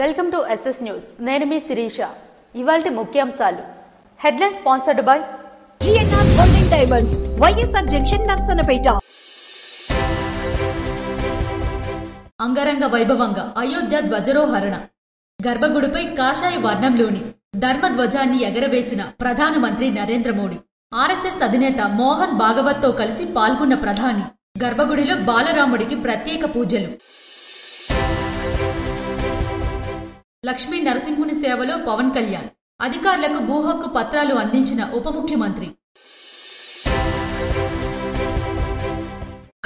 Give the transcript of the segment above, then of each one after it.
Welcome to SS news. నేను మీ శిరీష. ఇవాల్టి ముఖ్యాంశాలు. Headline sponsored by GNR golden diamonds, YSR junction, Narasannapeta. అంగరంగ వైభవంగా అయోధ్య ధ్వజారోహరణ. గర్భగుడిపై కాషాయ వర్ణంలోని ధర్మధ్వజాన్ని ఎగరవేసిన ప్రధానమంత్రి నరేంద్ర మోడీ. ఆర్ఎస్ఎస్ అధినేత మోహన్ భాగవత్తో కలిసి పాల్గొన్న ప్రధాని. గర్భగుడిలో బాలరాముడికి ప్రత్యేక పూజలు. లక్ష్మీ నరసింహుని సేవలో పవన్ కళ్యాణ్. అధికారులకు భూ హక్కు పత్రాలు అందించిన ఉప ముఖ్యమంత్రి.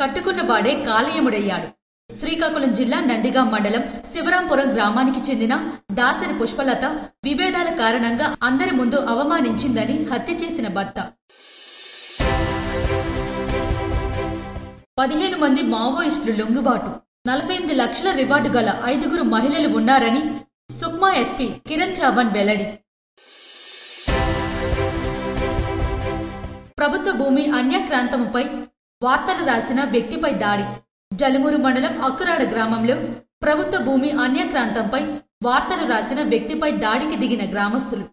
కట్టుకున్నవాడే కాళీయముడయ్యాడు. శ్రీకాకుళం జిల్లా నందిగాం మండలం శివరాంపురం గ్రామానికి చెందిన దాసరి పుష్పలత విభేదాల కారణంగా అందరి ముందు అవమానించిందని హత్య చేసిన భర్త. 15 మంది మావోయిస్టులు లొంగుబాటు. 48 లక్షల రివార్డు గల 5 మహిళలు ఉన్నారని సుక్మా ఎస్పీ కిరణ్ చవ్హాణ్ వెల్లడి. ప్రభుత్వ భూమి అన్యాక్రాంతముపై వార్తలు రాసిన వ్యక్తిపై దాడి. జలుమూరు మండలం అక్కురాడ గ్రామంలో ప్రభుత్వ భూమి అన్యాక్రాంతంపై వార్తలు రాసిన వ్యక్తిపై దాడికి దిగిన గ్రామస్తులు.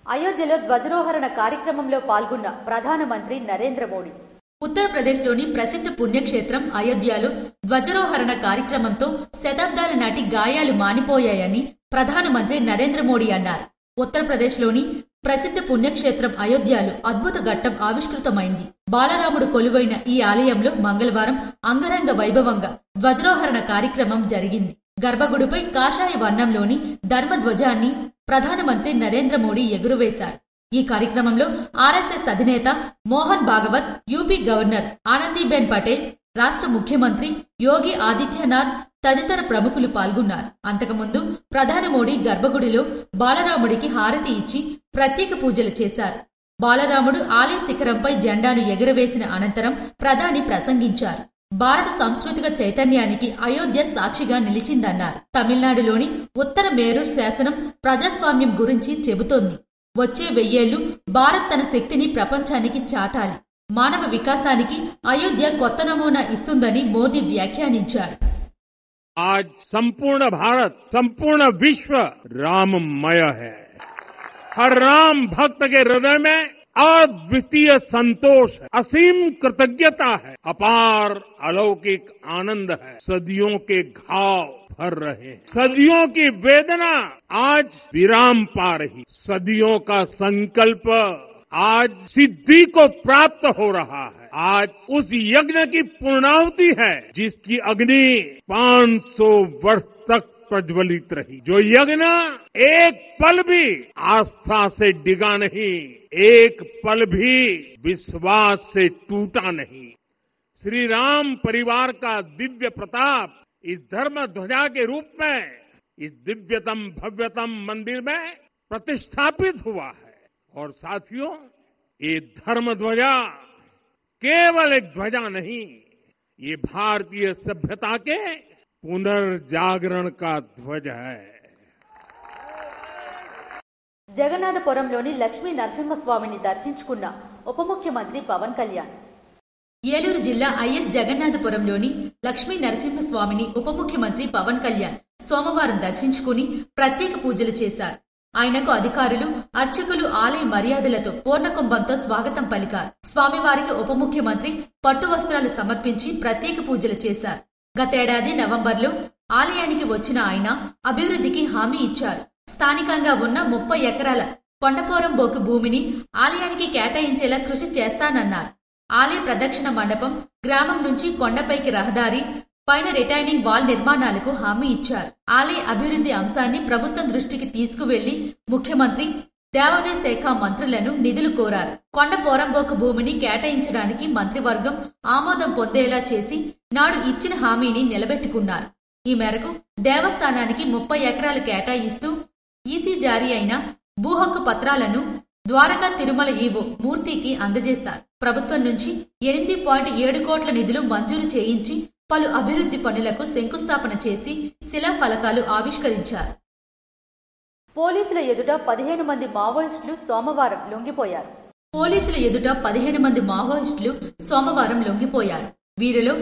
అయోధ్యలో ధ్వజారోహరణ కార్యక్రమంలో పాల్గొన్న ప్రధానమంత్రి నరేంద్ర మోడీ. ఉత్తరప్రదేశ్లోని ప్రసిద్ధ పుణ్యక్షేత్రం అయోధ్యలో ధ్వజారోహరణ కార్యక్రమంతో శతాబ్దాల నాటి గాయాలు మానిపోయాయని ప్రధానమంత్రి నరేంద్ర మోడీ అన్నారు. ఉత్తరప్రదేశ్లోని ప్రసిద్ధ పుణ్యక్షేత్రం అయోధ్యలో అద్భుత ఘట్టం ఆవిష్కృతమైంది. బాలరాముడు కొలువైన ఈ ఆలయంలో మంగళవారం అంగరంగ వైభవంగా ధ్వజారోహరణ కార్యక్రమం జరిగింది. గర్భగుడిపై కాషాయ వర్ణంలోని ధర్మధ్వజాన్ని ప్రధానమంత్రి నరేంద్ర మోడీ ఎగురవేశారు. ఈ కార్యక్రమంలో ఆర్ఎస్ఎస్ అధినేత మోహన్ భాగవత్, యూపీ గవర్నర్ ఆనందీబెన్ పటేల్, రాష్ట్ర ముఖ్యమంత్రి యోగి ఆదిత్యనాథ్ తదితర ప్రముఖులు పాల్గొన్నారు. అంతకుముందు ప్రధాని మోడీ గర్భగుడిలో బాలరాముడికి హారతి ఇచ్చి ప్రత్యేక పూజలు చేశారు. బాలరాముడు ఆలయ శిఖరంపై జెండాను ఎగురవేసిన అనంతరం ప్రధాని ప్రసంగించారు. భారత సాంస్కృతిక చైతన్యానికి అయోధ్య సాక్షిగా నిలిచిందన్నారు. తమిళనాడులోని ఉత్తర మేరూర్ శాసనం ప్రజాస్వామ్యం గురించి చెబుతోంది. వచ్చే 1000 ఏళ్లు భారత్ తన శక్తిని ప్రపంచానికి చాటాలి. మానవ వికాసానికి అయోధ్య కొత్త నమూనా ఇస్తుందని మోదీ వ్యాఖ్యానించారు. आज संपूर्ण भारत, संपूर्ण विश्व राममय है. हर राम भक्त के हृदय में अद्वितीय संतोष है, असीम कृतज्ञता है, अपार अलौकिक आनंद है. सदियों के घाव भर रहे हैं, सदियों की वेदना आज विराम पा रही. सदियों का संकल्प आज सिद्धि को प्राप्त हो रहा है. आज उस यज्ञ की पूर्णाहुति है जिसकी अग्नि 500 वर्ष तक प्रज्वलित रही. जो यज्ञ एक पल भी आस्था से डिगा नहीं, एक पल भी विश्वास से टूटा नहीं. श्री राम परिवार का दिव्य प्रताप इस धर्म ध्वजा के रूप में इस दिव्यतम भव्यतम मंदिर में प्रतिष्ठापित हुआ है. और साथियों, ये धर्म ध्वजा केवल एक ध्वजा नहीं, ये भारतीय सभ्यता के पुनर्जागरण का ध्वज है. జగన్నాథపురంలోని లక్ష్మీ నరసింహస్వామిని దర్శించుకున్న ఉప ముఖ్యమంత్రి పవన్ కళ్యాణ్. ఏలూరు జిల్లా ఐఎస్ జగన్నాథపురంలోని లక్ష్మీ నరసింహస్వామిని ఉప ముఖ్యమంత్రి పవన్ కళ్యాణ్ సోమవారం దర్శించుకుని ప్రత్యేక పూజలు చేశారు. ఆయనకు అధికారులు, అర్చకులు ఆలయ మర్యాదలతో పూర్ణకుంభంతో స్వాగతం పలికారు. స్వామివారికి ఉప ముఖ్యమంత్రి పట్టు వస్త్రాలు సమర్పించి ప్రత్యేక పూజలు చేశారు. గతేడాది నవంబర్లో ఆలయానికి వచ్చిన ఆయన అభివృద్ధికి హామీ ఇచ్చారు. స్థానికంగా ఉన్న 30 ఎకరాల కొండపోరంబోకు భూమిని ఆలయానికి కేటాయించేలా కృషి చేస్తానన్నారు. ఆలయ ప్రదక్షిణ మండపం, గ్రామం నుంచి కొండపైకి రహదారి, పైన రిటైనింగ్ వాల్ నిర్మాణాలకు హామీ ఇచ్చారు. ఆలయ అభివృద్ధి అంశాన్ని ప్రభుత్వం దృష్టికి తీసుకువెళ్లి ముఖ్యమంత్రి, దేవాదాయ శాఖ మంత్రులను నిధులు కోరారు. కొండ పోరంబోకు భూమిని కేటాయించడానికి మంత్రివర్గం ఆమోదం పొందేలా చేసి నాడు ఇచ్చిన హామీని నిలబెట్టుకున్నారు. ఈ మేరకు దేవస్థానానికి 30 ఎకరాలు కేటాయిస్తూ ఈసీ జారీ అయిన భూ హక్కు పత్రాలను ద్వారకా తిరుమల ఈవో మూర్తికి అందజేశారు. ప్రభుత్వం నుంచి 8.7 కోట్ల నిధులు మంజూరు చేయించి పలు అభివృద్ధి పనులకు శంకుస్థాపన చేసి శిలాఫలకాలు ఆవిష్కరించారు. పోలీసుల ఎదుట 15 మంది మావోయిస్టులు సోమవారం లొంగిపోయారు. పోలీసుల ఎదుట 15 మంది మావోయిస్టులు సోమవారం లొంగిపోయారు. వీరిలో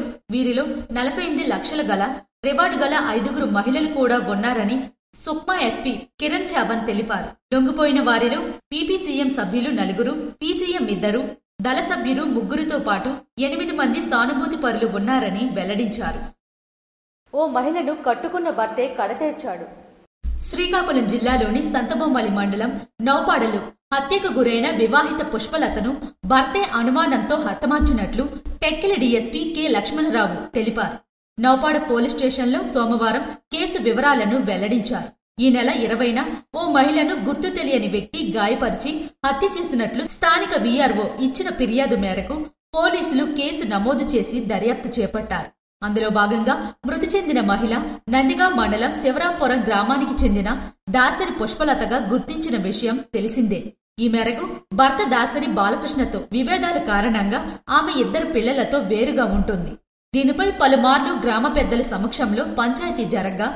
48 లక్షల గల రివార్డు గల 5 మహిళలు కూడా ఉన్నారని సుక్మా ఎస్పీ కిరణ్ చావన్ తెలిపారు. లొంగిపోయిన వారిలో పీపీసీఎం సభ్యులు 4, పీసీఎం 2, దళ సభ్యులు 3తో పాటు 8 మంది సానుభూతి పరులు ఉన్నారని వెల్లడించారు. ఓ మహిళను కట్టుకున్న భర్తే కడతేర్చాడు. శ్రీకాకుళం జిల్లాలోని సంతబొమ్మలి మండలం నౌపాడలో హత్యకు గురైన వివాహిత పుష్పలతను భర్తే అనుమానంతో హతమార్చినట్లు టెక్కిలి డీఎస్పీ కె లక్ష్మణరావు తెలిపారు. నౌపాడ పోలీస్ స్టేషన్లో సోమవారం కేసు వివరాలను వెల్లడించారు. ఈ నెల 20న ఓ మహిళను గుర్తు తెలియని వ్యక్తి గాయపరిచి హత్య చేసినట్లు స్థానిక వీఆర్ఓ ఇచ్చిన ఫిర్యాదు మేరకు పోలీసులు కేసు నమోదు చేసి దర్యాప్తు చేపట్టారు. అందులో భాగంగా మృతి చెందిన మహిళ నందిగా మండలం శివరాంపురం గ్రామానికి చెందిన దాసరి పుష్పలతగా గుర్తించిన విషయం తెలిసిందే. ఈ మేరకు భర్త దాసరి బాలకృష్ణతో విభేదాల కారణంగా ఆమె 2 పిల్లలతో వేరుగా ఉంటుంది. దీనిపై పలుమార్లు గ్రామ పెద్దల సమక్షంలో పంచాయతీ జరగ్గా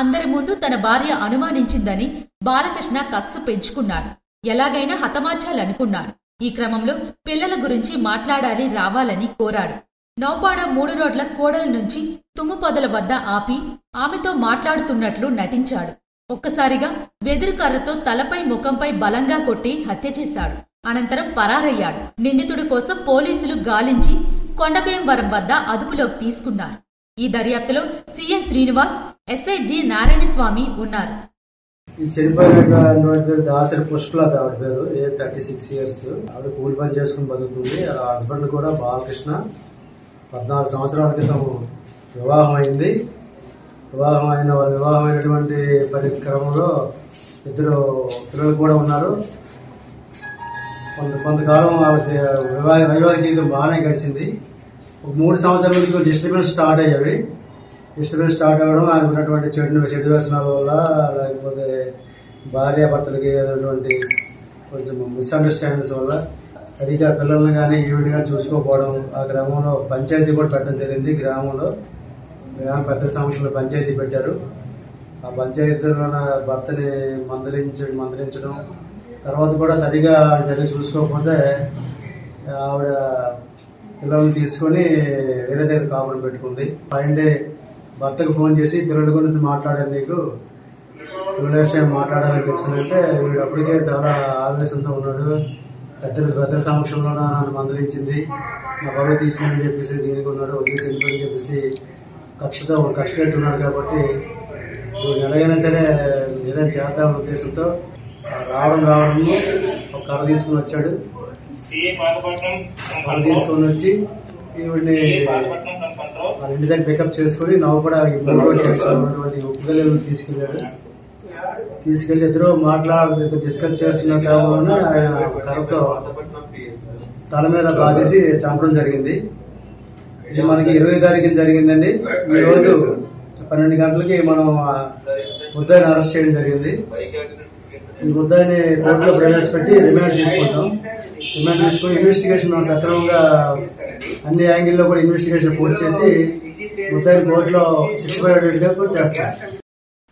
అందరి ముందు తన భార్య అనుమానించిందని బాలకృష్ణ కక్ష పెంచుకున్నాడు. ఎలాగైనా హతమార్చాలనుకున్నాడు. ఈ క్రమంలో పిల్లల గురించి రావాలని కోరాడు. నౌపాడ 3 రోడ్ల కోడల నుంచి తుమ్ముపొదల వద్ద ఆపి ఆమెతో మాట్లాడుతున్నట్లు నటించాడు. ఒక్కసారిగా వెదురు కర్రతో తలపై ముఖంపై బలంగా కొట్టి హత్య చేశాడు. అనంతరం పరారయ్యాడు. నిందితుడి కోసం పోలీసులు గాలించి కొండభీమవరం వద్ద అదుపులోకి తీసుకున్నారు. ఈ దర్యాప్తులో CM Srinivas, SI G Narayanaswamy ఉన్నారు. ఈ చనిపోయినటువంటి దాసరి పుష్పలత ఆవిడ పేరు, ఏజ్ 36 ఇయర్స్. ఆవిడ కూలి పని చేసుకుని బతుకుతుంది. ఆ హస్బెండ్ కూడా బాలకృష్ణ. 14 సంవత్సరాల క్రితం వివాహం అయింది. వివాహమైనటువంటి పరిక్రమంలో 2 పిల్లలు కూడా ఉన్నారు. కొంతకాలం వైవాహిక జీవితం బాగానే గడిచింది. 3 సంవత్సరాల నుంచి డిస్టర్బెన్స్ స్టార్ట్ అయ్యేవి. డిస్టర్బెన్స్ స్టార్ట్ అవ్వడం, ఆయనకు ఉన్నటువంటి చెడు వ్యసనాల వల్ల, లేకపోతే భార్యాభర్తలకి ఏదైనటువంటి కొంచెం మిస్అండర్స్టాండింగ్స్ వల్ల సరిగ్గా పిల్లల్ని కానీ ఈవిడ కానీ చూసుకోకపోవడం. ఆ గ్రామంలో పంచాయతీ కూడా పెట్టడం జరిగింది. గ్రామ పెద్ద సమక్షంలో పంచాయతీ పెట్టారు. ఆ పంచాయతీలో భర్తని మందలించడం, తర్వాత కూడా సరిగా జరిగి చూసుకోకపోతే ఆవిడ పిల్లల్ని తీసుకుని వేరే దగ్గర కాపురం పెట్టుకుంది. ఫైండే భర్తకు ఫోన్ చేసి పిల్లల గురించి మాట్లాడాను, నీకు పిల్లల విషయం మాట్లాడాలని తెలిసిందంటే వీడు అప్పటికే చాలా ఆవేశంతో ఉన్నాడు. పెద్ద సమక్షంలో నన్ను మందలించింది, నా బరువు తీసుకుని చెప్పేసి దీనికి ఉన్నాడు, వదిలేసి అని చెప్పేసి కక్ష పెట్టున్నాడు. కాబట్టి ఎలాగైనా సరే ఏదైనా చేద్దామనే ఉద్దేశంతో రావడం ఒక కర్ర తీసుకుని వచ్చాడు. కర్ర తీసుకుని వచ్చి ఈవిడ్ని వాళ్ళ ఇంటి దగ్గర పికప్ చేసుకుని నవ్వుపడ ఉన్నటువంటి ఉప్పుగల్లు తీసుకెళ్లి ఇద్దరు డిస్కస్ చేస్తున్న క్రమంలోనే ఆయన కర్రతో తల మీద బాధేసి చంపడం జరిగింది. ఇది మనకి 20 తారీఖున జరిగిందండి. ఈ రోజు 12 గంటలకి మనం ముద్దాయిని అరెస్ట్ చేయడం జరిగింది. ఈ ముద్దాయిని కోర్టులో ప్రవేశపెట్టి రిమాండ్ తీసుకుంటాం. రిమాండ్ తీసుకుని ఇన్వెస్టిగేషన్ సక్రమంగా అన్ని యాంగిల్లో కూడా ఇన్వెస్టిగేషన్ పూర్తి చేసి ముద్దాయిని కోర్టులో శిక్ష పడేటట్టు చేస్తాం.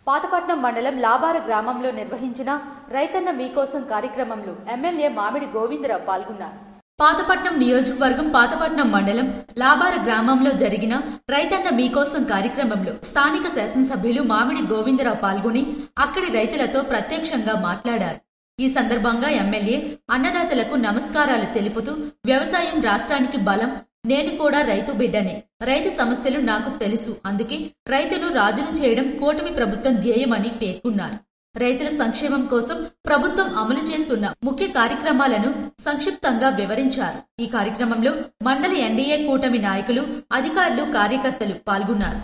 పాతపట్నం మండలం లాబార గ్రామంలో నిర్వహించిన రైతన్న మీకోసం కార్యక్రమంలో ఎమ్మెల్యే మామిడి గోవిందరావు పాల్గొన్నారు. పాతపట్నం నియోజకవర్గం పాతపట్నం మండలం లాబార గ్రామంలో జరిగిన రైతన్న మీకోసం కార్యక్రమంలో స్థానిక శాసనసభ్యులు మామిడి గోవిందరావు పాల్గొని అక్కడి రైతులతో ప్రత్యక్షంగా మాట్లాడారు. ఈ సందర్భంగా ఎమ్మెల్యే అన్నదాతలకు నమస్కారాలు తెలుపుతూ వ్యవసాయం రాష్ట్రానికి బలం, నేను కూడా రైతు బిడ్డనే, రైతు సమస్యలు నాకు తెలుసు, అందుకే రైతును రాజును చేయడం కూటమి ప్రభుత్వం ధ్యేయమని పేర్కొన్నారు. రైతుల సంక్షేమం కోసం ప్రభుత్వం అమలు చేస్తున్న ముఖ్య కార్యక్రమాలను సంక్షిప్తంగా వివరించారు. ఈ కార్యక్రమంలో మండల ఎన్డీఏ కూటమి నాయకులు, అధికారులు, కార్యకర్తలు పాల్గొన్నారు.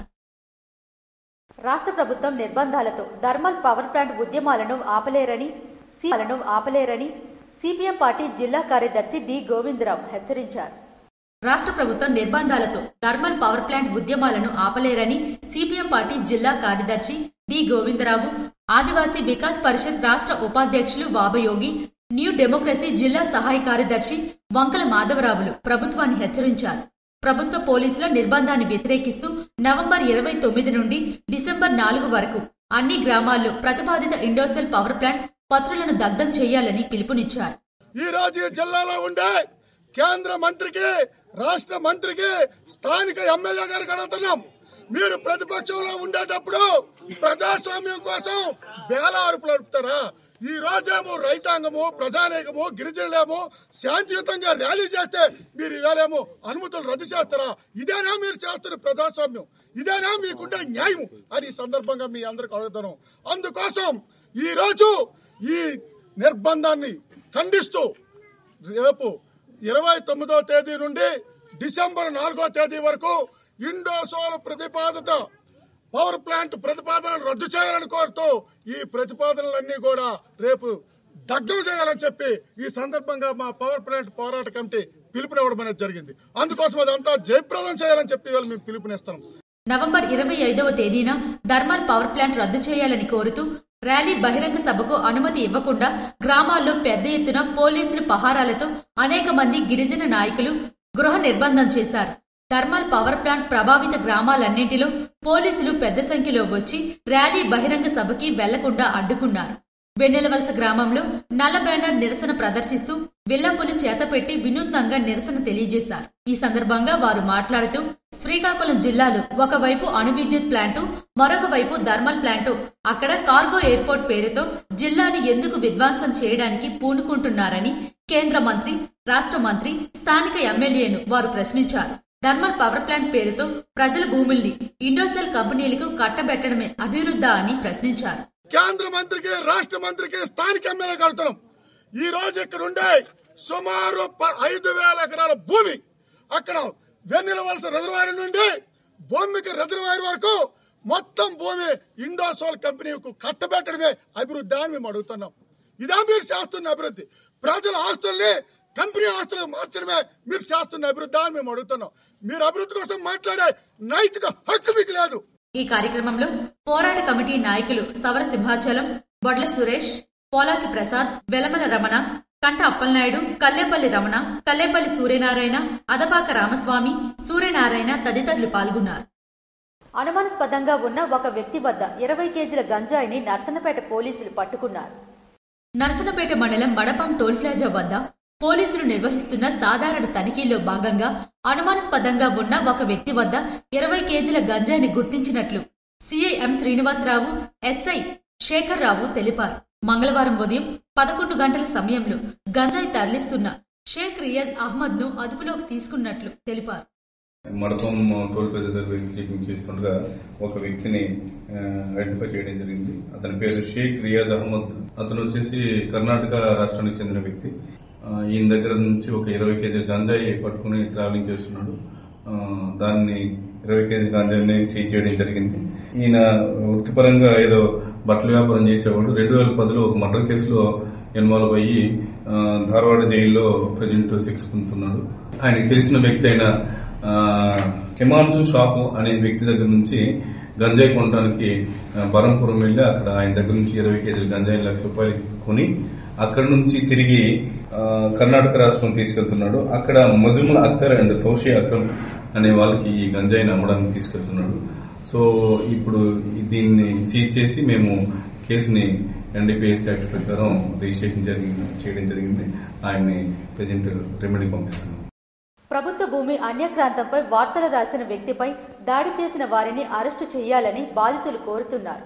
రాష్ట్ర ప్రభుత్వం నిర్బంధాలతో థర్మల్ పవర్ ప్లాంట్ ఉద్యమాలను ఆపలేరని సిపిఎం పార్టీ జిల్లా కార్యదర్శి డి గోవిందరావు హెచ్చరించారు. రాష్ట్ర ప్రభుత్వం నిర్బంధాలతో థర్మల్ పవర్ ప్లాంట్ ఉద్యమాలను ఆపలేరని సిపిఎం పార్టీ జిల్లా కార్యదర్శి డి గోవిందరావు, ఆదివాసీ వికాస్ పరిషత్ రాష్ట్ర ఉపాధ్యక్షులు వాబయోగి, న్యూ డెమోక్రసీ జిల్లా సహాయ కార్యదర్శి వంకల మాధవరావులు ప్రభుత్వాన్ని హెచ్చరించారు. ప్రభుత్వ పోలీసుల నిర్బంధాన్ని వ్యతిరేకిస్తూ నవంబర్ 29 నుండి డిసెంబర్ 4 వరకు అన్ని గ్రామాల్లో ప్రతిపాదిత ఇండోసెల్ పవర్ ప్లాంట్ పత్రులను దగ్ధం చేయాలని పిలుపునిచ్చారు. ఈ రోజు ఈ జిల్లాలో ఉండే కేంద్ర మంత్రికి, రాష్ట్ర మంత్రికి, స్థానిక ఎమ్మెల్యే గారికి అడుగుతున్నాం, మీరు ప్రతిపక్షంలో ఉండేటప్పుడు ప్రజాస్వామ్యం కోసం బేలారుపులు నడుపుతారా? ఈ రోజేమో రైతాంగము, ప్రజానేకము, గిరిజనులేమో శాంతియుతంగా ర్యాలీ చేస్తే మీరు ఇవాళేమో అనుమతులు రద్దు చేస్తారా? ఇదేనా మీరు చేస్తున్న ప్రజాస్వామ్యం? ఇదేనా మీకుండే న్యాయం అని ఈ సందర్భంగా మీ అందరికి అడుగుతాను. అందుకోసం ఈ రోజు ఈ నిర్బంధాన్ని ఖండిస్తూ రేపు 29వ తేదీ నుండి డిసెంబర్ 4వ తేదీ వరకు ఇండోసోల్ ప్రతిపాదిత పవర్ ప్లాంట్ ప్రతిపాదనలు రద్దు చేయాలని కోరుతూ ఈ ప్రతిపాదనలన్నీ కూడా రేపు దగ్ధం చేయాలని చెప్పి ఈ సందర్భంగా మా పవర్ ప్లాంట్ పోరాట కమిటీ పిలుపునివ్వడం అనేది జరిగింది. అందుకోసం అదంతా జయప్రదం చేయాలని చెప్పి మేము పిలుపునిస్తాం. నవంబర్ 25వ తేదీన థర్మల్ పవర్ ప్లాంట్ రద్దు చేయాలని కోరుతూ ర్యాలీ బహిరంగ సభకు అనుమతి ఇవ్వకుండా గ్రామాల్లో పెద్ద ఎత్తున పోలీసులు పహారాలతో అనేక మంది గిరిజన నాయకులు గృహ నిర్బంధం చేశారు. థర్మల్ పవర్ ప్లాంట్ ప్రభావిత గ్రామాలన్నింటిలో పోలీసులు పెద్ద సంఖ్యలో వచ్చి ర్యాలీ బహిరంగ సభకి వెళ్లకుండా అడ్డుకున్నారు. వెన్నెలవలస గ్రామంలో నల్ల బ్యానర్ నిరసన ప్రదర్శిస్తూ విల్లంపులు చేతపెట్టి వినూత్నంగా నిరసన తెలియజేశారు. ఈ సందర్భంగా వారు మాట్లాడుతూ శ్రీకాకుళం జిల్లాలో ఒకవైపు అణు విద్యుత్ ప్లాంటు, మరొక వైపు థర్మల్ ప్లాంటు, అక్కడ కార్గో ఎయిర్పోర్ట్ పేరుతో జిల్లాను ఎందుకు విధ్వంసం చేయడానికి పూనుకుంటున్నారని కేంద్ర మంత్రి, రాష్ట్ర మంత్రి, స్థానిక ఎమ్మెల్యేను వారు ప్రశ్నించారు. థర్మల్ పవర్ ప్లాంట్ పేరుతో ప్రజల భూముల్ని ఇండోసెల్ కంపెనీలకు కట్టబెట్టడమే అభివృద్ధా అని ప్రశ్నించారు. కేంద్ర మంత్రికి, రాష్ట్ర మంత్రికి, స్థానిక ఎమ్మెల్యే కడుతున్నాం. ఈ రోజు ఇక్కడ ఉండే సుమారు 5,000 ఎకరాల భూమి అక్కడ వెన్నెలవలస రిజర్వాయర్ నుండి భూమికి రిజర్వాయర్ వరకు మొత్తం భూమి ఇండోసోల్ కంపెనీకు కట్టబెట్టడమే అభివృద్ధి అని మేము అడుగుతున్నాం. ఇదా మీరు చేస్తున్న అభివృద్ధి? ప్రజల ఆస్తుల్ని కంపెనీ ఆస్తులు మార్చడమే మీరు చేస్తున్న అభివృద్ధి అని మేము అడుగుతున్నాం. మీరు అభివృద్ధి కోసం మాట్లాడే నైతిక హక్కు మీకు లేదు. ఈ కార్యక్రమంలో పోరాట కమిటీ నాయకులు సవర సింహాచలం, బొడ్ల సురేష్, పోలాకి ప్రసాద్, వెలమల రమణ, కంట అప్పలనాయుడు, కల్లేపల్లి రమణ, కల్లేపల్లి సూర్యనారాయణ, అదపాక రామస్వామి, సూర్యనారాయణ తదితరులు పాల్గొన్నారు. అనుమానాస్పదంగా ఉన్న ఒక వ్యక్తి వద్ద 20 కేజీల గంజాయిని నర్సన్నపేట పోలీసులు పట్టుకున్నారు. నర్సన్నపేట మండలం మడపం టోల్ ప్లాజా వద్ద పోలీసులు నిర్వహిస్తున్న సాధారణ తనిఖీల్లో భాగంగా అనుమానాస్పదంగా ఉన్న ఒక వ్యక్తి వద్ద 20 కేజీల గంజాయిని గుర్తించినట్లు CI M Srinivasarao, SI Sekhar Rao తెలిపారు. మంగళవారం ఉదయం 11 గంటల సమయంలో గంజాయి తరలిస్తున్న షేక్ రియాజ్ అహ్మద్ ను అదుపులోకి తీసుకున్నట్లు తెలిపారు. మడపం టోల్ ప్లాజా దగ్గర చెకింగ్ చేస్తుండగా ఒక వ్యక్తిని ఐడెంటిఫై చేయడం జరిగింది. అతని పేరు షేక్ రియాజ్ అహ్మద్. అతను వచ్చేసి కర్ణాటక రాష్ట్రానికి చెందిన వ్యక్తి. ఈయన దగ్గర నుంచి ఒక 20 కేజీల గంజాయి పట్టుకుని ట్రావెలింగ్ చేస్తున్నాడు. దాన్ని 20 కేజీల గంజాయిని సీజ్ చేయడం జరిగింది. ఈయన వృత్తిపరంగా ఏదో బట్టల వ్యాపారం చేసేవాడు. 2010లో ఒక మర్డర్ కేసులో ఇన్వాల్వ్ అయ్యి ధారవాడ జైల్లో ప్రజెంట్ శిక్ష పొందుతున్నాడు. ఆయనకి తెలిసిన వ్యక్తి అయిన హిమాంశు షాపు అనే వ్యక్తి దగ్గర నుంచి గంజాయి కొనడానికి బరంపురం వెళ్లి అక్కడ ఆయన దగ్గర నుంచి 20 కేజీల గంజాయి ₹1,00,000 కొని అక్కడ నుంచి తిరిగి కర్ణాటక రాష్ట్రం తీసుకెళ్తున్నాడు. అక్కడ మజుముల్ అఖ్తర్ అండ్ తౌషి అక్రమ్ అనే వాళ్ళకి ఈ గంజాయిని అమ్మడానికి తీసుకెళ్తున్నాడు. సో ఇప్పుడు దీన్ని సీజ్ చేసి మేము కేసుని ఎన్డీపీఎస్ యాక్ట్ ప్రకారం రిజిస్ట్రేషన్ చేయడం జరిగింది. ఆయన్ని ప్రజెంట్ రెమెడీకి పంపిస్తున్నాం. ప్రభుత్వ భూమి అన్యక్రాంతంపై వార్తలు రాసిన వ్యక్తిపై దాడి చేసిన వారిని అరెస్టు చేయాలని బాధితులు కోరుతున్నారు.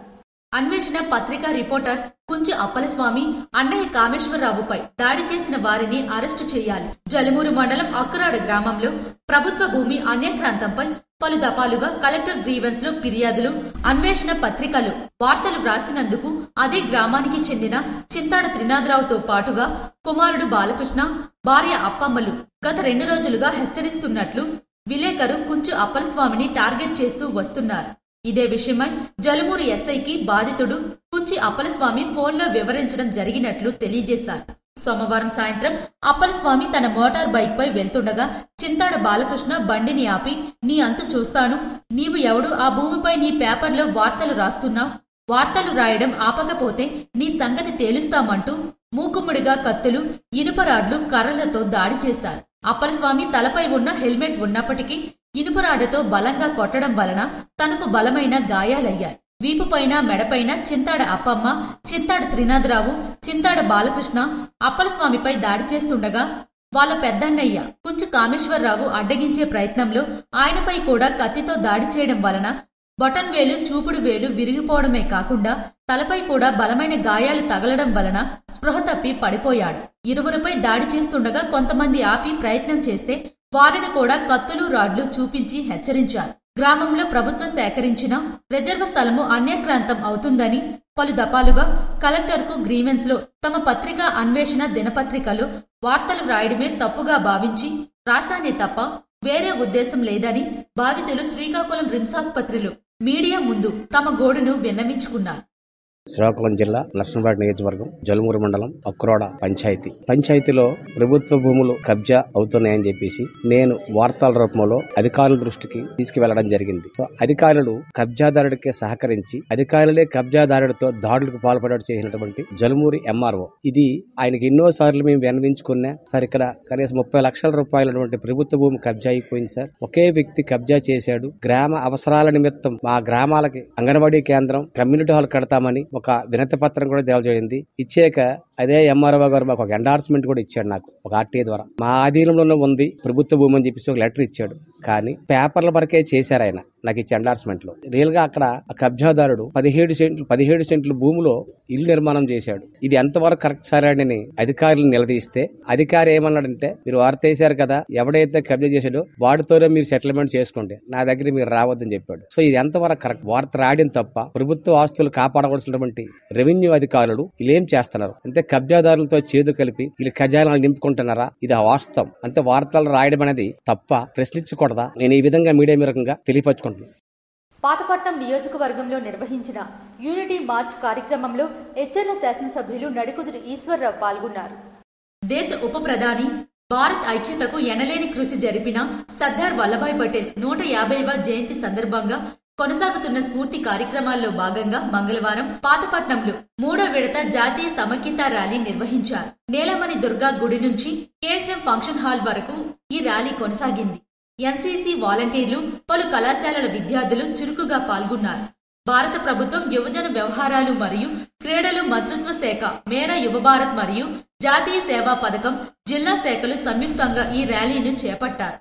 అన్వేషణ పత్రికా రిపోర్టర్ కుంచి అప్పలస్వామి, అన్నయ్య కామేశ్వరరావుపై దాడి చేసిన వారిని అరెస్టు చేయాలి. జలమూరు మండలం అక్కురాడ గ్రామంలో ప్రభుత్వ భూమి అన్యక్రాంతంపై పలు దఫాలుగా కలెక్టర్ గ్రీవెన్స్ లో ఫిర్యాదులు, అన్వేషణ పత్రికలు వార్తలు వ్రాసినందుకు అదే గ్రామానికి చెందిన చింతాడ త్రినాథరావుతో పాటుగా కుమారుడు బాలకృష్ణ, భార్య అప్పమ్మలు గత 2 రోజులుగా హెచ్చరిస్తున్నట్లు విలేకరు కుంచు అప్పలస్వామిని టార్గెట్ చేస్తూ వస్తున్నారు. ఇదే విషయమై జలమూరు ఎస్ఐకి బాధితుడు కుంచి అప్పలస్వామి ఫోన్లో వివరించడం జరిగినట్లు తెలియజేశారు. సోమవారం సాయంత్రం అప్పలస్వామి తన మోటార్ బైక్ పై వెళ్తుండగా చింతాడ బాలకృష్ణ బండిని ఆపి, నీ అంతు చూస్తాను, నీవు ఎవడు ఆ భూమిపై నీ పేపర్లో వార్తలు రాస్తున్నావు, వార్తలు రాయడం ఆపకపోతే నీ సంగతి తేలుస్తామంటూ మూకుమ్ముడిగా కత్తులు, ఇనుపరాడ్లు, కర్రలతో దాడి చేశారు. అప్పలస్వామి తలపై ఉన్న హెల్మెట్ ఉన్నప్పటికీ ఇనుపరాడ్డుతో బలంగా కొట్టడం వలన తనకు బలమైన గాయాలయ్యాయి. వీపుపైన మెడపైన చింతాడ అప్పమ్మ, చింతాడ త్రినాథరావు, చింతాడ బాలకృష్ణ అప్పలస్వామిపై దాడి చేస్తుండగా వాళ్ళ పెద్దన్నయ్య కుంచు కామేశ్వరరావు అడ్డగించే ప్రయత్నంలో ఆయనపై కూడా కత్తితో దాడి చేయడం వలన బొటన్ వేలు, చూపుడు వేలు విరిగిపోవడమే కాకుండా తలపై కూడా బలమైన గాయాలు తగలడం వలన స్పృహ తప్పి పడిపోయాడు. ఇరువురిపై దాడి చేస్తుండగా కొంతమంది ఆపి ప్రయత్నం చేస్తే వారిని కూడా కత్తులు, రాడ్లు చూపించి హెచ్చరించారు. గ్రామంలో ప్రభుత్వం సేకరించిన రిజర్వ్ స్థలము అన్యాక్రాంతం అవుతుందని పలు దఫాలుగా కలెక్టర్కు గ్రీవెన్స్ లో తమ పత్రికా అన్వేషణ దినపత్రికలో వార్తలు వ్రాయడమే తప్పుగా భావించి రాశానే తప్ప వేరే ఉద్దేశం లేదని బాధితులు శ్రీకాకుళం రిమ్స్ ఆసుపత్రిలో మీడియా ముందు తమ గోడును విన్నవించుకున్నారు. శ్రీకాకుళం జిల్లా లక్ష్మణపేట నియోజకవర్గం జలుమూరు మండలం అక్కురోడ పంచాయతీలో ప్రభుత్వ భూములు కబ్జా అవుతున్నాయని చెప్పేసి నేను వార్తల రూపంలో అధికారుల దృష్టికి తీసుకువెళ్లడం జరిగింది. సో అధికారులు కబ్జాదారుడికి సహకరించి అధికారులే కబ్జాదారుడితో దాడులకు పాల్పడేట్టు చేసినటువంటి జలుమూరి ఎంఆర్ఓ, ఇది ఆయనకి ఎన్నోసార్లు మేము విన్నవించుకున్నా సార్, ఇక్కడ కనీసం 30 లక్షల రూపాయలటువంటి ప్రభుత్వ భూమి కబ్జా అయిపోయింది సార్, ఒకే వ్యక్తి కబ్జా చేశాడు, గ్రామ అవసరాల నిమిత్తం మా గ్రామాలకి అంగన్వాడీ కేంద్రం, కమ్యూనిటీ హాల్ కడతామని ఒక వినతి పత్రం కూడా తెలియజేయండి. ఇచ్చాక అదే ఎంఆర్ఓ గారు మాకు ఒక ఎండార్స్మెంట్ కూడా ఇచ్చాడు, నాకు ఒక ఆర్టీ ద్వారా మా ఆధీనంలోనే ఉంది ప్రభుత్వ భూమి అని చెప్పేసి ఒక లెటర్ ఇచ్చాడు. కానీ పేపర్ల వరకే చేశారు ఆయన నాకు ఇచ్చే ఎండార్స్మెంట్ లో. రియల్ గా అక్కడ కబ్జాదారుడు 17 సెంట్లు భూమిలో ఇల్లు నిర్మాణం చేశాడు. ఇది ఎంతవరకు కరెక్ట్ సార్ అని అధికారులు నిలదీస్తే అధికారి ఏమన్నాడంటే, మీరు వార్త వేశారు కదా, ఎవడైతే కబ్జా చేశాడో వాడితోనే మీరు సెటిల్మెంట్ చేసుకోండి, నా దగ్గర మీరు రావద్దని చెప్పాడు. సో ఇది ఎంతవరకు కరెక్ట్? వార్త రాయడం తప్ప ప్రభుత్వ ఆస్తులు కాపాడవలసినటువంటి రెవెన్యూ అధికారులు వీళ్ళేం చేస్తున్నారు అంటే కబ్జాదారులతో చేదు కలిపి వీళ్ళు ఖజానాలు నింపుకుంటున్నారా? ఇది వాస్తవం. అంతే వార్తలు రాయడం అనేది తప్ప ప్రశ్నించకూడదా? నేను ఈ విధంగా మీడియా మీరకంగా తెలియపరచుకుంటున్నాను. పాతపట్నం నియోజకవర్గంలో నిర్వహించిన యూనిటీ మార్చ్ కార్యక్రమంలో ఎచ్చెర్ల శాసనసభ్యులు నడికుదురు ఈశ్వర్రావు పాల్గొన్నారు. దేశ ఉప ప్రధాని, భారత్ ఐక్యతకు ఎనలేని కృషి జరిపిన సర్దార్ వల్లభాయ్ పటేల్ 150వ జయంతి సందర్భంగా కొనసాగుతున్న స్ఫూర్తి కార్యక్రమాల్లో భాగంగా మంగళవారం పాతపట్నంలో 3వ విడత జాతీయ సమైక్యత ర్యాలీ నిర్వహించారు. నేలమణి దుర్గా గుడి నుంచి కేఎస్ఎం ఫంక్షన్ హాల్ వరకు ఈ ర్యాలీ కొనసాగింది. ఎన్సీసీ వాలంటీర్లు, పలు కళాశాలల విద్యార్థులు చురుకుగా పాల్గొన్నారు. భారత ప్రభుత్వం యువజన వ్యవహారాలు మరియు క్రీడలు మంత్రిత్వ శాఖ, మేరా యువ భారత్ మరియు జాతీయ సేవా పథకం జిల్లా శాఖలు సంయుక్తంగా ఈ ర్యాలీని చేపట్టారు.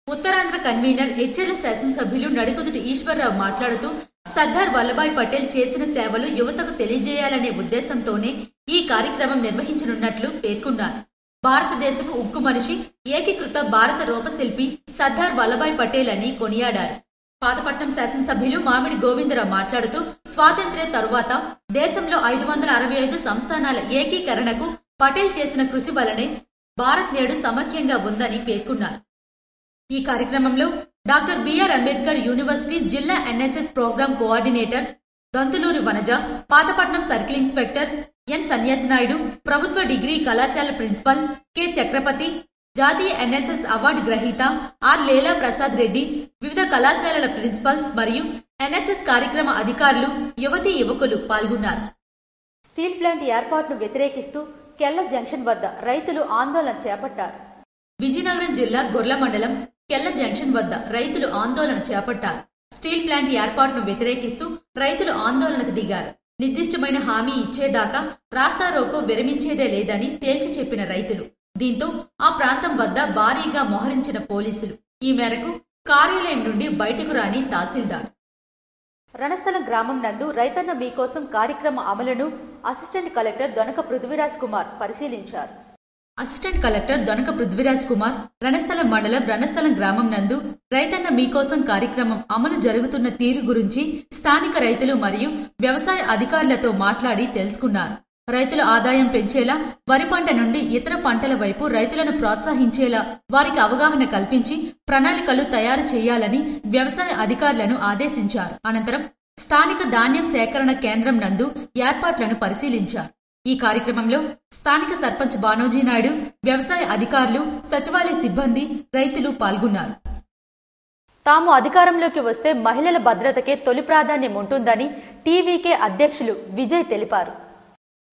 ఉత్తరాంధ్ర కన్వీనర్ ఎచ్చెర్ల శాసనసభ్యులు నడికుదుటి ఈశ్వర్రావు మాట్లాడుతూ, సర్దార్ వల్లభాయ్ పటేల్ చేసిన సేవలు యువతకు తెలియజేయాలనే ఉద్దేశంతోనే ఈ కార్యక్రమం నిర్వహించనున్నట్లు పేర్కొన్నారు. భారతదేశపు ఉక్కు మనిషి, ఏకీకృత భారత రూపశిల్పి సర్దార్ వల్లభాయ్ పటేల్ అని కొనియాడారు. పాతపట్నం శాసనసభ్యులు మామిడి గోవిందరావు మాట్లాడుతూ, స్వాతంత్ర్య తరువాత దేశంలో 565 సంస్థానాల ఏకీకరణకు పటేల్ చేసిన కృషి వలనే భారత్ నేడు సమైక్యంగా ఉందని పేర్కొన్నారు. ఈ కార్యక్రమంలో డాక్టర్ బిఆర్ అంబేద్కర్ యూనివర్సిటీ జిల్లా NSS program coordinator Dantuluri Vanaja, Pathapatnam circle inspector N Sanyasinaidu, ప్రభుత్వ డిగ్రీ కళాశాల ప్రిన్సిపల్ కె చక్రపతి, జాతీయ ఎన్ఎస్ఎస్ అవార్డు గ్రహీత ఆర్ లీలా ప్రసాద్ రెడ్డి, వివిధ కళాశాలల ప్రిన్సిపల్స్ మరియు ఎన్ఎస్ఎస్ కార్యక్రమ అధికారులు, యువతీ యువకులు పాల్గొన్నారు. స్టీల్ ప్లాంట్ ఏర్పాటును వ్యతిరేకిస్తూ కెల్ల జంక్షన్ వద్ద రైతులు ఆందోళన చేపట్టారు. విజయనగరం జిల్లా గొర్ల మండలం కెల్ల జంక్షన్ వద్ద రైతులు ఆందోళన చేపట్టారు. స్టీల్ ప్లాంట్ ఏర్పాటును వ్యతిరేకిస్తూ రైతులు ఆందోళనకు దిగారు. నిర్దిష్టమైన హామీ ఇచ్చేదాకా రాస్తారోకో విరమించేదే లేదని తేల్చి చెప్పిన రైతులు, దీంతో ఆ ప్రాంతం వద్ద భారీగా మోహరించిన పోలీసులు. ఈ మేరకు కార్యాలయం నుండి బయటకు రాని తహసీల్దార్. రణస్థలం గ్రామం నందు రైతన్న మీకోసం కార్యక్రమ అమలును అసిస్టెంట్ కలెక్టర్ దొనక పృథ్వీరాజ్ కుమార్ పరిశీలించారు. అసిస్టెంట్ కలెక్టర్ దొనక పృథ్వీరాజ్ కుమార్ రణస్థలం మండలం రణస్థలం గ్రామం నందు రైతన్న మీకోసం కార్యక్రమం అమలు జరుగుతున్న తీరు గురించి స్థానిక రైతులు మరియు వ్యవసాయ అధికారులతో మాట్లాడి తెలుసుకున్నారు. రైతుల ఆదాయం పెంచేలా, వరి పంట నుండి ఇతర పంటల వైపు రైతులను ప్రోత్సహించేలా వారికి అవగాహన కల్పించి ప్రణాళికలు తయారు చేయాలని వ్యవసాయ అధికారులను ఆదేశించారు. అనంతరం స్థానిక ధాన్యం సేకరణ కేంద్రం నందు ఏర్పాట్లను పరిశీలించారు. ఈ కార్యక్రమంలో స్థానిక సర్పంచ్ బానోజీ నాయుడు, వ్యవసాయ అధికారులు, సచివాలయ సిబ్బంది, రైతులు పాల్గొన్నారు. తాము అధికారంలోకి వస్తే మహిళల భద్రతకే తొలి ప్రాధాన్యం ఉంటుందని టీవీకే అధ్యక్షులు విజయ్ తెలిపారు.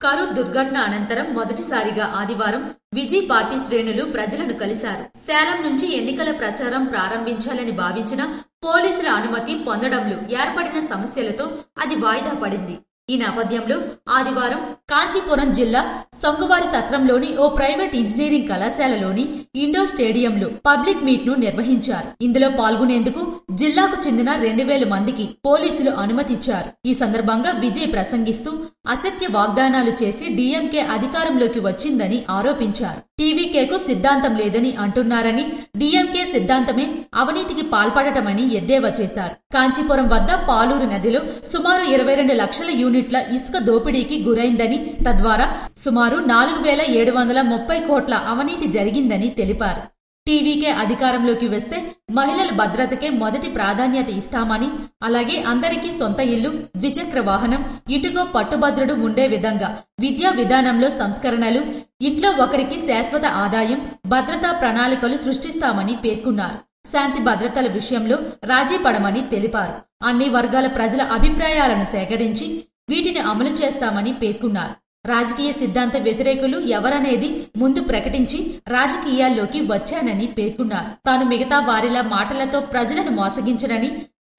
కరూర్ దుర్ఘటన అనంతరం మొదటిసారిగా ఆదివారం విజయ్ పార్టీ శ్రేణులు ప్రజలను కలిశారు. సేలం నుంచి ఎన్నికల ప్రచారం ప్రారంభించాలని భావించిన పోలీసుల అనుమతి పొందడంలో ఏర్పడిన సమస్యలతో అది వాయిదా పడింది. ఈ నేపథ్యంలో ఆదివారం కాంచీపురం జిల్లా సొంగవారి సత్రంలోని ఓ ప్రైవేట్ ఇంజనీరింగ్ కళాశాలలోని ఇండోర్ స్టేడియంలో పబ్లిక్ మీట్ ను నిర్వహించారు. ఇందులో పాల్గొనేందుకు జిల్లాకు చెందిన 2000 మందికి పోలీసులు అనుమతిచ్చారు. ఈ సందర్భంగా విజయ్ ప్రసంగిస్తూ అసత్య వాగ్దానాలు చేసి డీఎంకే అధికారంలోకి వచ్చిందని ఆరోపించారు. టీవీకేకు సిద్ధాంతం లేదని అంటున్నారని, డీఎంకే సిద్ధాంతమే అవినీతికి పాల్పడటమని ఎద్దేవా చేశారు. కాంచీపురం వద్ద పాలూరు నదిలో సుమారు 22 లక్షల యూనిట్ల ఇసుక దోపిడీకి గురైందని, తద్వారా సుమారు 4730 కోట్ల అవినీతి జరిగిందని తెలిపారు. టీవీకే అధికారంలోకి వస్తే మహిళల భద్రతకే మొదటి ప్రాధాన్యత ఇస్తామని, అలాగే అందరికీ సొంత ఇల్లు, ద్విచక్ర వాహనం, ఇంటికో పట్టుభద్రుడు ఉండే విధంగా విద్యా విధానంలో సంస్కరణలు, ఇంట్లో ఒకరికి శాశ్వత ఆదాయం, భద్రతా ప్రణాళికలు సృష్టిస్తామని పేర్కొన్నారు. శాంతి భద్రతల విషయంలో రాజీ పడమని తెలిపారు. అన్ని వర్గాల ప్రజల అభిప్రాయాలను సేకరించి వీటిని అమలు చేస్తామని పేర్కొన్నారు. రాజకీయ సిద్ధాంత వ్యతిరేకులు ఎవరనేది ముందు ప్రకటించి రాజకీయాల్లోకి వచ్చానని పేర్కొన్నారు. తాను మిగతా వారిలా మాటలతో ప్రజలను మోసగించనని,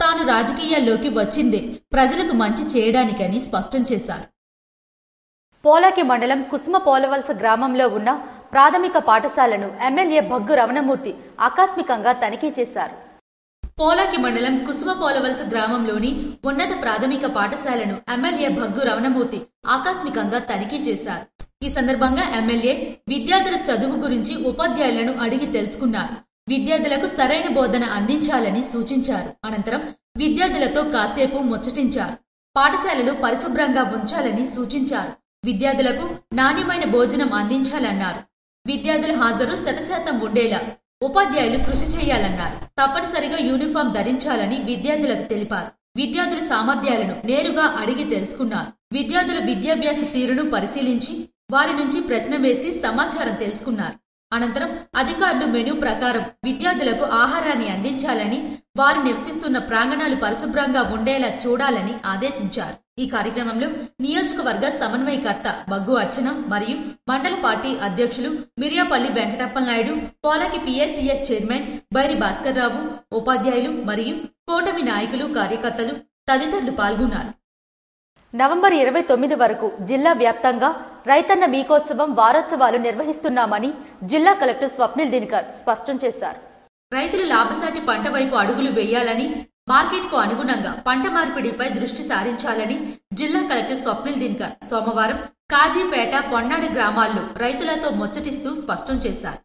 తాను రాజకీయాల్లోకి వచ్చిందే ప్రజలకు మంచి చేయడానికని స్పష్టం చేశారు. పోలాకి మండలం కుసుమ పోలవలస గ్రామంలో ఉన్న ప్రాథమిక పాఠశాలను ఎమ్మెల్యే భగ్గు రమణమూర్తి ఆకస్మికంగా తనిఖీ చేశారు. పోలాకి మండలం కుసుమ పోలవలస గ్రామంలోని ఉన్నత ప్రాథమిక పాఠశాలను ఎమ్మెల్యే భగ్గు రమణమూర్తి ఆకస్మికంగా తనిఖీ చేశారు. ఈ సందర్భంగా ఎమ్మెల్యే విద్యార్థుల చదువు గురించి ఉపాధ్యాయులను అడిగి తెలుసుకున్నారు. విద్యార్థులకు సరైన బోధన అందించాలని సూచించారు. అనంతరం విద్యార్థులతో కాసేపు ముచ్చటించారు. పాఠశాలలు పరిశుభ్రంగా ఉంచాలని సూచించారు. విద్యార్థులకు నాణ్యమైన భోజనం అందించాలన్నారు. విద్యార్థుల హాజరు 100% ఉండేలా ఉపాధ్యాయులు కృషి చేయాలన్నారు. తప్పనిసరిగా యూనిఫామ్ ధరించాలని విద్యార్థులకు తెలిపారు. విద్యార్థుల సామర్థ్యాలను నేరుగా అడిగి తెలుసుకున్నారు. విద్యార్థుల విద్యాభ్యాస తీరును పరిశీలించి వారి నుంచి ప్రశ్న వేసి సమాచారం తెలుసుకున్నారు. అనంతరం అధికారులు మెనూ ప్రకారం విద్యార్థులకు ఆహారాన్ని అందించాలని, వారు నివసిస్తున్న ప్రాంగణాలు పరిశుభ్రంగా ఉండేలా చూడాలని ఆదేశించారు. ఈ కార్యక్రమంలో నియోజకవర్గ సమన్వయకర్త బగ్గు అర్చన మరియు మండల పార్టీ అధ్యక్షులు మిరియాపల్లి వెంకటప్పలనాయుడు, పోలాకి పీఏసీఎస్ చైర్మన్ బైరి భాస్కర్రావు, ఉపాధ్యాయులు మరియు కూటమి నాయకులు, కార్యకర్తలు తదితరులు పాల్గొన్నారు. నవంబర్ 29 వరకు జిల్లా వ్యాప్తంగా రైతన్న మీకోత్సవం వారోత్సవాలు నిర్వహిస్తున్నామని జిల్లా కలెక్టర్ స్వప్నిల్ దినకర్ స్పష్టం చేశారు. రైతులు లాభసాటి పంట వైపు అడుగులు వేయాలని, మార్కెట్కు అనుగుణంగా పంట మార్పిడిపై దృష్టి సారించాలని జిల్లా కలెక్టర్ స్వప్నిల్ దినకర్ సోమవారం కాజీపేట, పొన్నాడు గ్రామాల్లో రైతులతో ముచ్చటిస్తూ స్పష్టం చేశారు.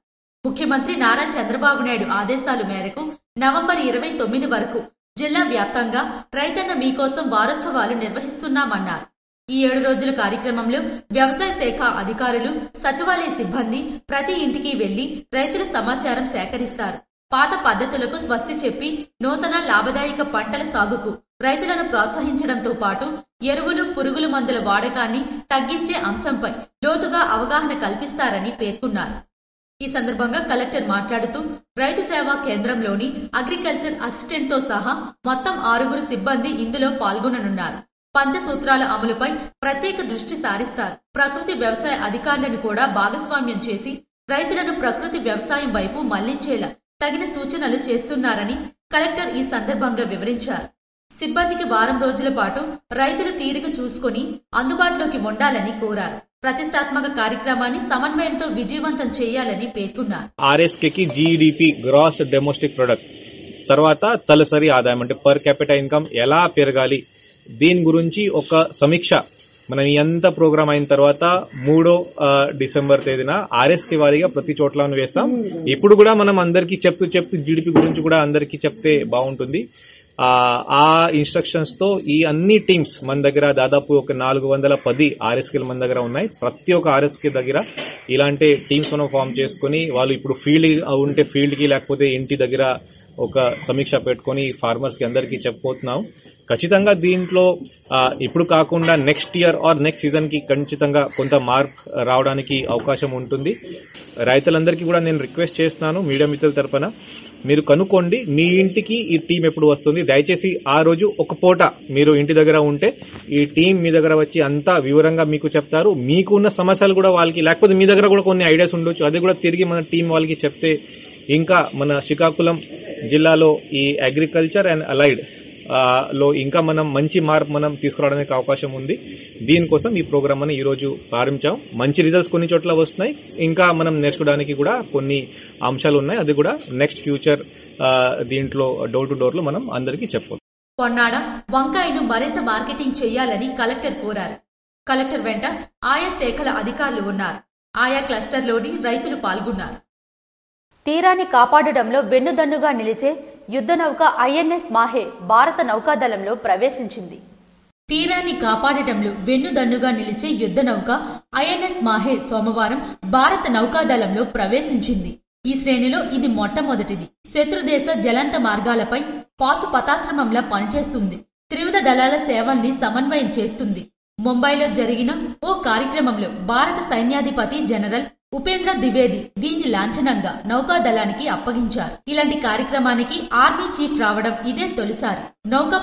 ముఖ్యమంత్రి నారా చంద్రబాబు నాయుడు ఆదేశాల మేరకు నవంబర్ 29 వరకు జిల్లా వ్యాప్తంగా రైతన్న మీకోసం వారోత్సవాలు నిర్వహిస్తున్నామన్నారు. ఈ 7 రోజుల కార్యక్రమంలో వ్యవసాయ శాఖ అధికారులు, సచివాలయ సిబ్బంది ప్రతి ఇంటికి వెళ్లి రైతుల సమాచారం సేకరిస్తారు. పాత పద్ధతులకు స్వస్తి చెప్పి నూతన లాభదాయక పంటల సాగుకు రైతులను ప్రోత్సహించడంతో పాటు ఎరువులు, పురుగుల మందుల వాడకాన్ని తగ్గించే అంశంపై లోతుగా అవగాహన కల్పిస్తారని పేర్కొన్నారు. ఈ సందర్భంగా కలెక్టర్ మాట్లాడుతూ రైతు సేవా కేంద్రంలోని అగ్రికల్చర్ అసిస్టెంట్తో సహా మొత్తం 6 సిబ్బంది ఇందులో పాల్గొననున్నారు. పంచసూత్రాల అమలుపై ప్రత్యేక దృష్టి సారిస్తారు. ప్రకృతి వ్యవసాయ అధికారులను కూడా భాగస్వామ్యం చేసి రైతులను ప్రకృతి వ్యవసాయం వైపు మళ్లించేలా తగిన సూచనలు చేస్తున్నారని కలెక్టర్ ఈ సందర్భంగా వివరించారు. సిబ్బందికి వారం రోజుల పాటు రైతులు తీరిక చూసుకుని అందుబాటులోకి ఉండాలని కోరారు. ప్రతిష్టాత్మక కార్యక్రమాన్ని సమన్వయంతో విజయవంతం చేయాలని పేర్కొన్నారు. ఆర్ఎస్కేకి జీడీపీ గ్రాస్ డొమెస్టిక్ ప్రొడక్ట్ తర్వాత తలసరి ఆదాయం అంటే పర్ క్యాపిటల్ ఇన్కమ్ ఎలా పెరగాలి, దీని గురించి ఒక సమీక్ష మనం ఎంత ప్రోగ్రామ్ అయిన తర్వాత 3వ డిసెంబర్ తేదీన ఆర్ఎస్కే వారీగా ప్రతి చోట్ల వేస్తాం. ఇప్పుడు కూడా మనం అందరికీ చెప్తూ జీడీపీ గురించి కూడా అందరికీ చెప్తే బాగుంటుంది. ఆ ఇన్స్ట్రక్షన్స్ తో ఈ అన్ని టీమ్స్ మన దగ్గర దాదాపు ఒక 410 ఆర్ఎస్కేలు మన దగ్గర ఉన్నాయి. ప్రతి ఒక్క ఆర్ఎస్కే దగ్గర ఇలాంటి టీమ్స్ మనం ఫామ్ చేసుకుని వాళ్ళు ఇప్పుడు ఫీల్డ్ ఉంటే ఫీల్డ్ కి, లేకపోతే ఇంటి దగ్గర ఒక సమీక్ష పెట్టుకుని ఫార్మర్స్ కి అందరికీ చెప్పబోతున్నాం. ఖచ్చితంగా దీంట్లో ఇప్పుడు కాకుండా next year are next season కి ఖచ్చితంగా కొంత మార్క్ రావడానికి అవకాశం ఉంటుంది. రైతులందరికీ కూడా నేను రిక్వెస్ట్ చేస్తున్నాను మీడియా మిత్రుల తరపున, మీరు కనుక్కోండి మీ ఇంటికి ఈ టీం ఎప్పుడు వస్తుంది. దయచేసి ఆ రోజు ఒక పూట మీరు ఇంటి దగ్గర ఉంటే ఈ టీం మీ దగ్గర వచ్చి అంతా వివరంగా మీకు చెప్తారు. మీకు ఉన్న సమస్యలు కూడా వాళ్ళకి, లేకపోతే మీ దగ్గర కూడా కొన్ని ఐడియాస్ ఉండొచ్చు, అది కూడా తిరిగి మన టీం వాళ్ళకి చెప్తే ఇంకా మన శ్రీకాకుళం జిల్లాలో ఈ అగ్రికల్చర్ అండ్ అలైడ్ లో ఇంకా మనం మంచి మార్పు మనం తీసుకురావడానికి అవకాశం ఉంది. దీనికోసం ఈ ప్రోగ్రామ్ అని ఈ రోజు ప్రారంభించాం. మంచి రిజల్ట్స్ కొన్ని చోట్ల వస్తున్నాయి, ఇంకా మనం నేర్చుకోవడానికి కూడా కొన్ని అంశాలు ఉన్నాయి. అది కూడా నెక్స్ట్ ఫ్యూచర్ దీంట్లో డోర్ టు డోర్ లో మనం అందరికీ చెప్పాలి. పొన్నాడ వంకాయను మరింత మార్కెటింగ్ చేయాలని కలెక్టర్ కోరారు. కలెక్టర్ వెంట ఆయా శాఖల అధికారులు ఉన్నారు. ఆయా క్లస్టర్లోని రైతులు పాల్గొన్నారు. తీరాన్ని కాపాడడంలో వెన్నుదన్నుగా నిలిచే యుద్ధ నౌక ఐఎన్ఎస్ మాహే భారత నౌకాదళంలో ప్రవేశించింది. తీరాన్ని కాపాడటంలో వెన్నుదన్నుగా నిలిచే యుద్ధ నౌక ఐఎన్ఎస్ మాహే సోమవారం భారత నౌకాదళంలో ప్రవేశించింది. ఈ శ్రేణిలో ఇది మొట్టమొదటిది. శత్రుదేశ జలంత మార్గాలపై పాశుపతాశ్రమంలా పనిచేస్తుంది. త్రివిధ దళాల సేవల్ని సమన్వయం చేస్తుంది. ముంబైలో జరిగిన ఓ కార్యక్రమంలో భారత సైన్యాధిపతి జనరల్ ఉపేంద్ర ద్వివేది దీన్ని లాంఛనంగా నౌకాదళానికి అప్పగించారు. ఇలాంటి కార్యక్రమానికి ఆర్మీ చీఫ్ రావడం ఇదే తొలిసారి. నౌక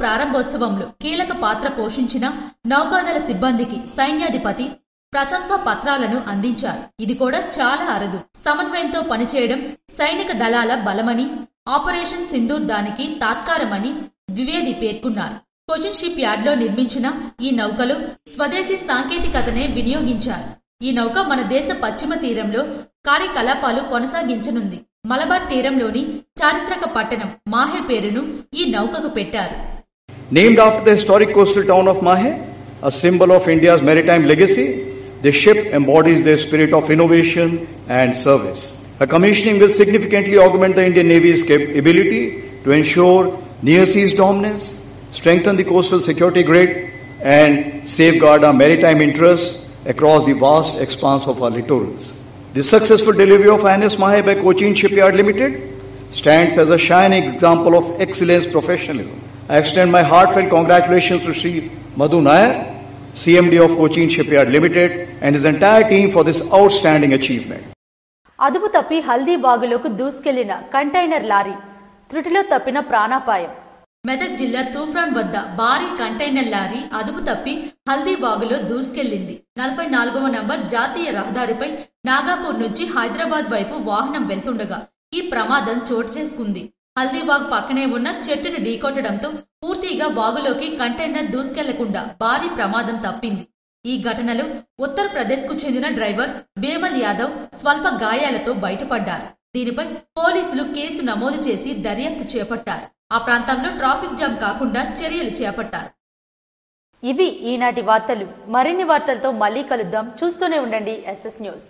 ప్రారంభోత్సవంలో కీలక పాత్ర పోషించిన నౌకాదళ సిబ్బందికి సైన్యాధిపతి ప్రశంసా పత్రాలను అందించారు. ఇది కూడా చాలా అరుదు. సమన్వయంతో పనిచేయడం సైనిక దళాల బలమని, ఆపరేషన్ సింధూర్ దానికి తాత్కారమని ద్వివేది పేర్కొన్నారు. కొచిన్ షిప్ యార్డ్ లో నిర్మించిన ఈ నౌకలో స్వదేశీ సాంకేతికతనే వినియోగించారు. ఈ నౌక మన దేశ పశ్చిమ తీరంలో కార్యకలాపాలు కొనసాగించనుంది. మలబార్ తీరంలోని చారిత్రక పట్టణం మాహే పేరును ఈ నౌకకు పెట్టారు. Named after the historic coastal town of Mahe, a symbol of India's maritime legacy, the ship embodies the spirit of innovation and service. Her commissioning will significantly augment the Indian Navy's ability to ensure near seas dominance, strengthen the coastal security grid, and safeguard our maritime interests across the vast expanse of our littorals. The successful delivery of INS Mahe by Cochin Shipyard Limited stands as a shining example of excellence professionalism. I extend my heartfelt congratulations to Sri Madhu Nair, CMD of Cochin Shipyard Limited, and his entire team for this outstanding achievement. అదుపు తప్పి హల్దీబాగులోకి దూసుకెళ్లిన container lorry, త్రుటిలో తప్పిన ప్రాణాపాయం. మెదక్ జిల్లా తూఫాన్ వద్ద భారీ container lorry అదుపు తప్పి హల్దీబాగులో దూసుకెళ్లింది. 44వ నంబర్ జాతీయ రహదారిపై నాగాపూర్ నుంచి హైదరాబాద్ వైపు వాహనం వెళ్తుండగా ఈ ప్రమాదం చోటు చేసుకుంది. హల్దీబాగ్ పక్కనే ఉన్న చెట్టును ఢీకొట్టడంతో పూర్తిగా వాగులోకి కంటైనర్ దూసుకెళ్లకుండా భారీ ప్రమాదం తప్పింది. ఈ ఘటనలో ఉత్తరప్రదేశ్ కు చెందిన డ్రైవర్ బేమల్ యాదవ్ స్వల్ప గాయాలతో బయటపడ్డారు. దీనిపై పోలీసులు కేసు నమోదు చేసి దర్యాప్తు చేపట్టారు. ఆ ప్రాంతంలో ట్రాఫిక్ జామ్ కాకుండా చర్యలు చేపట్టారు. ఇవి ఈనాటి వార్తలు. మరిన్ని వార్తలతో మళ్లీ కలుద్దాం. చూస్తూనే ఉండండి SS న్యూస్.